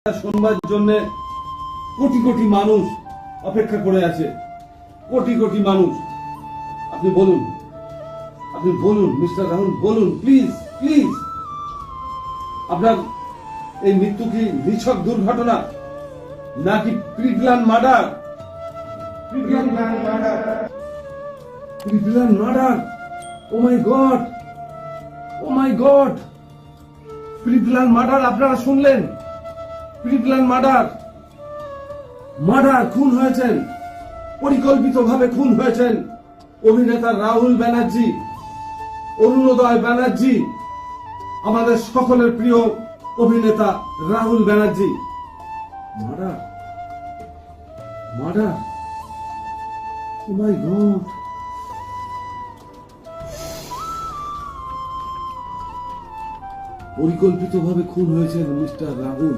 শুনবার জন্য কোটি কোটি মানুষ অপেক্ষা করে আছে। কোটি কোটি মানুষ। আপনি বলুন মিস্টার রাহুল, বলুন প্লিজ প্লিজ, আপনার এই মৃত্যু কি নিছক দুর্ঘটনা নাকি preplan murder? Preplan murder. Oh my god, oh my god, preplan murder. আপনারা শুনলেন, প্রিপ্ল্যান মার্ডার। খুন হয়েছেন, পরিকল্পিতভাবে খুন হয়েছেন অভিনেতা রাহুল ব্যানার্জি, অরুণোদয় ব্যানার্জি, আমাদের সকলের প্রিয় অভিনেতা Rahul Banerjee. Murder. Oh my god. পরিকল্পিতভাবে খুন হয়েছেন মিস্টার রাহুল।